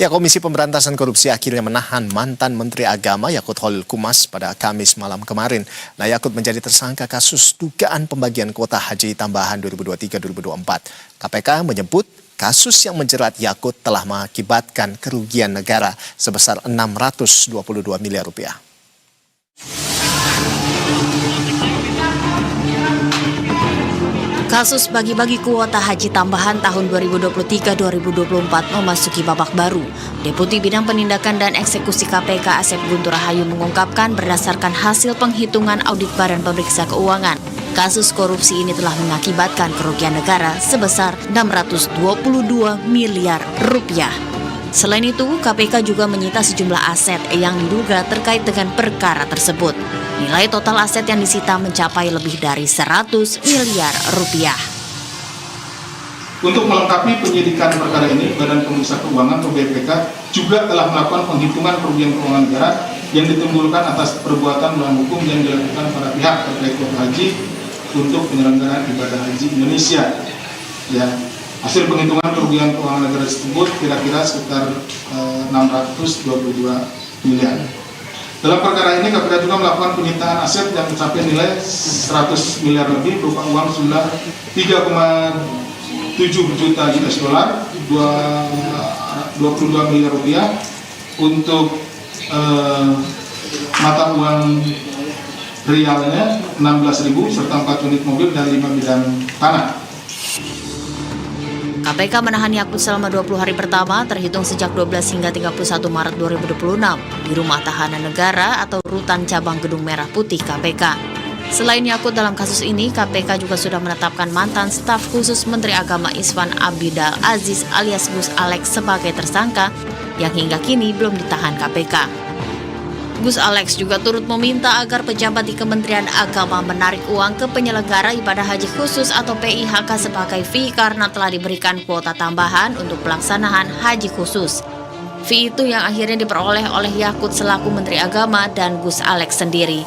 Ya, Komisi Pemberantasan Korupsi akhirnya menahan mantan Menteri Agama Yakut Khalil Qumas pada Kamis malam kemarin. Nah, Yakut menjadi tersangka kasus dugaan pembagian kuota haji tambahan 2023-2024. KPK menyebut kasus yang menjerat Yakut telah mengakibatkan kerugian negara sebesar 622 miliar rupiah. Kasus bagi-bagi kuota haji tambahan tahun 2023-2024 memasuki babak baru. Deputi Bidang Penindakan dan Eksekusi KPK Asep Guntur Rahayu mengungkapkan berdasarkan hasil penghitungan audit Badan Pemeriksa Keuangan, kasus korupsi ini telah mengakibatkan kerugian negara sebesar 622 miliar rupiah. Selain itu, KPK juga menyita sejumlah aset yang diduga terkait dengan perkara tersebut. Nilai total aset yang disita mencapai lebih dari 100 miliar rupiah. Untuk melengkapi penyidikan perkara ini, Badan Pemeriksa Keuangan atau BPK juga telah melakukan penghitungan kerugian keuangan negara yang ditimbulkan atas perbuatan melawan hukum yang dilakukan para pihak terkait kuota haji untuk penyelenggaraan ibadah haji Indonesia. Ya, hasil penghitungan kerugian keuangan negara tersebut kira-kira sekitar 622 miliar. Dalam perkara ini, KPK juga melakukan penyitaan aset yang mencapai nilai 100 miliar lebih berupa uang sejumlah 3,7 juta US dollar, 22 miliar rupiah untuk mata uang realnya 16.000 serta 4 unit mobil dan 5 bidang tanah. KPK menahan Yakut selama 20 hari pertama terhitung sejak 12 hingga 31 Maret 2026 di Rumah Tahanan Negara atau Rutan Cabang Gedung Merah Putih KPK. Selain Yakut dalam kasus ini, KPK juga sudah menetapkan mantan staf khusus Menteri Agama Isvan Abidal Aziz alias Gus Alex sebagai tersangka yang hingga kini belum ditahan KPK. Gus Alex juga turut meminta agar pejabat di Kementerian Agama menarik uang ke penyelenggara ibadah haji khusus atau PIHK sebagai fee karena telah diberikan kuota tambahan untuk pelaksanaan haji khusus. Fee itu yang akhirnya diperoleh oleh Yakut selaku Menteri Agama dan Gus Alex sendiri.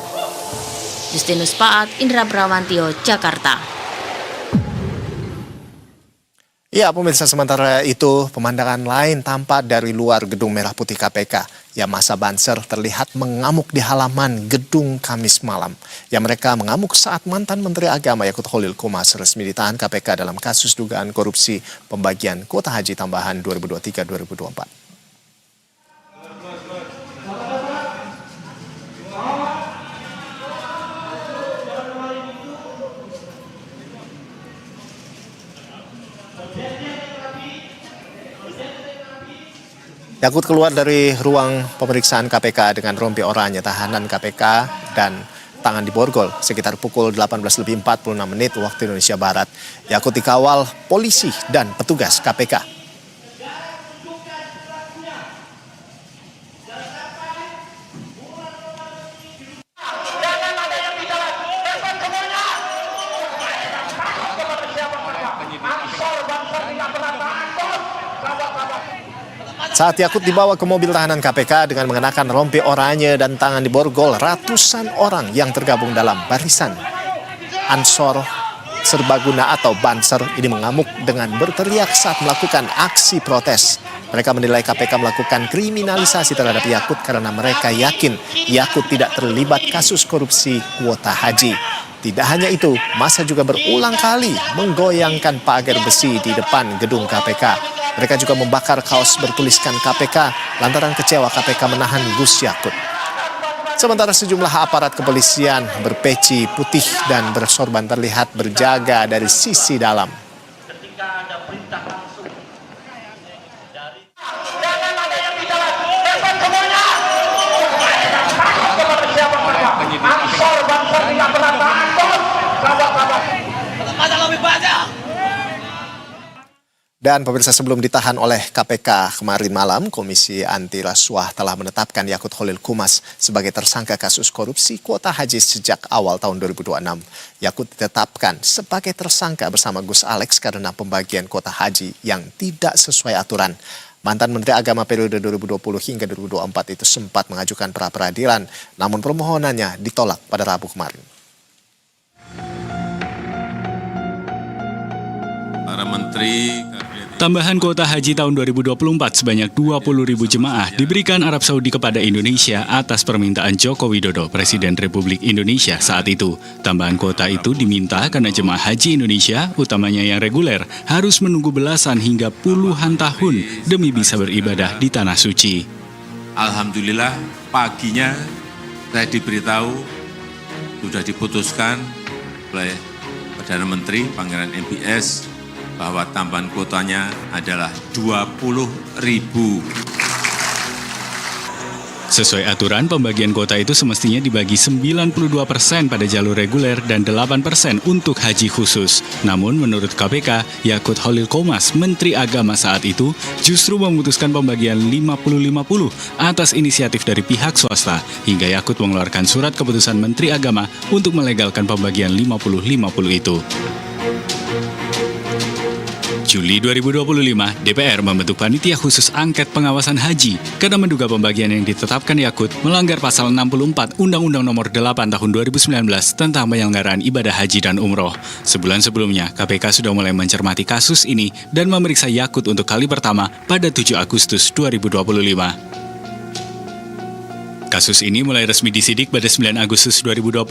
Justinus Paat, Indra Bramantio, Jakarta. Ya, pemirsa, sementara itu pemandangan lain tampak dari luar Gedung Merah Putih KPK. Ya, masa Banser terlihat mengamuk di halaman gedung Kamis malam. Ya, mereka mengamuk saat mantan Menteri Agama Yakut Khalil Qumas resmi ditahan KPK dalam kasus dugaan korupsi pembagian kuota haji tambahan 2023-2024. Yakut keluar dari ruang pemeriksaan KPK dengan rompi oranye tahanan KPK dan tangan diborgol sekitar pukul 18.46 waktu Indonesia Barat. Yakut dikawal polisi dan petugas KPK. Saat Yakut dibawa ke mobil tahanan KPK dengan mengenakan rompi oranye dan tangan diborgol, ratusan orang yang tergabung dalam barisan Ansor Serbaguna atau Banser ini mengamuk dengan berteriak saat melakukan aksi protes. Mereka menilai KPK melakukan kriminalisasi terhadap Yakut karena mereka yakin Yakut tidak terlibat kasus korupsi kuota haji. Tidak hanya itu, massa juga berulang kali menggoyangkan pagar besi di depan gedung KPK. Mereka juga membakar kaos bertuliskan KPK lantaran kecewa KPK menahan Gus Yakut. Sementara sejumlah aparat kepolisian berpeci putih dan bersorban terlihat berjaga dari sisi dalam. Dan pemirsa, sebelum ditahan oleh KPK kemarin malam, Komisi Anti Rasuah telah menetapkan Yakut Khalil Qumas sebagai tersangka kasus korupsi kuota haji sejak awal tahun 2026. Yakut ditetapkan sebagai tersangka bersama Gus Alex karena pembagian kuota haji yang tidak sesuai aturan. Mantan Menteri Agama periode 2020 hingga 2024 itu sempat mengajukan pra-peradilan, namun permohonannya ditolak pada Rabu kemarin. Para menteri Tambahan kuota haji tahun 2024 sebanyak 20.000 jemaah diberikan Arab Saudi kepada Indonesia atas permintaan Joko Widodo, Presiden Republik Indonesia saat itu. Tambahan kuota itu diminta karena jemaah haji Indonesia, utamanya yang reguler, harus menunggu belasan hingga puluhan tahun demi bisa beribadah di Tanah Suci. Alhamdulillah paginya saya diberitahu sudah diputuskan oleh Perdana Menteri Pangeran MBS bahwa tambahan kuotanya adalah 20.000. Sesuai aturan, pembagian kuota itu semestinya dibagi 92% pada jalur reguler dan 8% untuk haji khusus. Namun menurut KPK, Yakut Khalil Qomas, Menteri Agama saat itu, justru memutuskan pembagian 50-50 atas inisiatif dari pihak swasta, hingga Yakut mengeluarkan surat keputusan Menteri Agama untuk melegalkan pembagian 50-50 itu. Juli 2025, DPR membentuk panitia khusus angket pengawasan haji karena menduga pembagian yang ditetapkan Yakut melanggar pasal 64 Undang-Undang Nomor 8 Tahun 2019 tentang penyelenggaraan ibadah haji dan umroh. Sebulan sebelumnya, KPK sudah mulai mencermati kasus ini dan memeriksa Yakut untuk kali pertama pada 7 Agustus 2025. Kasus ini mulai resmi disidik pada 9 Agustus 2025,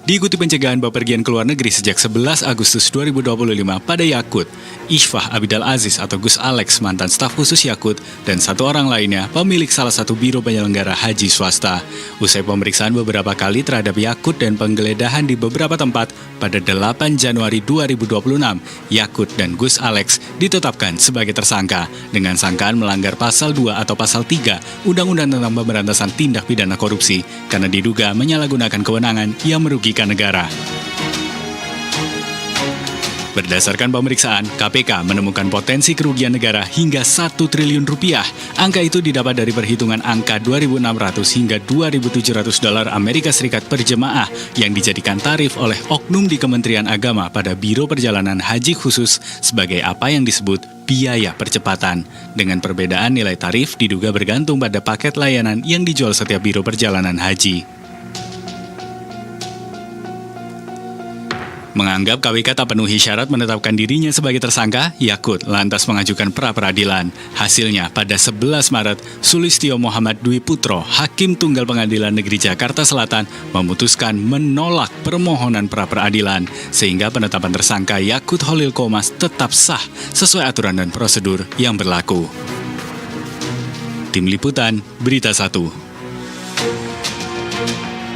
diikuti pencegahan bepergian ke luar negeri sejak 11 Agustus 2025 pada Yakut, Ishfah Abidal Aziz atau Gus Alex, mantan staf khusus Yakut, dan satu orang lainnya, pemilik salah satu biro penyelenggara haji swasta. Usai pemeriksaan beberapa kali terhadap Yakut dan penggeledahan di beberapa tempat, pada 8 Januari 2026, Yakut dan Gus Alex ditetapkan sebagai tersangka dengan sangkaan melanggar pasal 2 atau pasal 3 Undang-Undang tentang Pemberantasan Tindak Pidana Korupsi karena diduga menyalahgunakan kewenangan yang merugikan negara. Berdasarkan pemeriksaan, KPK menemukan potensi kerugian negara hingga 1 triliun rupiah. Angka itu didapat dari perhitungan angka 2.600 hingga 2.700 dolar Amerika Serikat per jemaah yang dijadikan tarif oleh oknum di Kementerian Agama pada Biro Perjalanan Haji Khusus sebagai apa yang disebut biaya percepatan. Dengan perbedaan nilai tarif diduga bergantung pada paket layanan yang dijual setiap Biro Perjalanan Haji. Menganggap KPK tak penuhi syarat menetapkan dirinya sebagai tersangka, Yakut lantas mengajukan pra-peradilan. Hasilnya, pada 11 Maret, Sulistyo Muhammad Dwi Putro, Hakim Tunggal Pengadilan Negeri Jakarta Selatan, memutuskan menolak permohonan pra-peradilan, sehingga penetapan tersangka Yakut Khalil Qomas tetap sah sesuai aturan dan prosedur yang berlaku. Tim Liputan, Berita 1.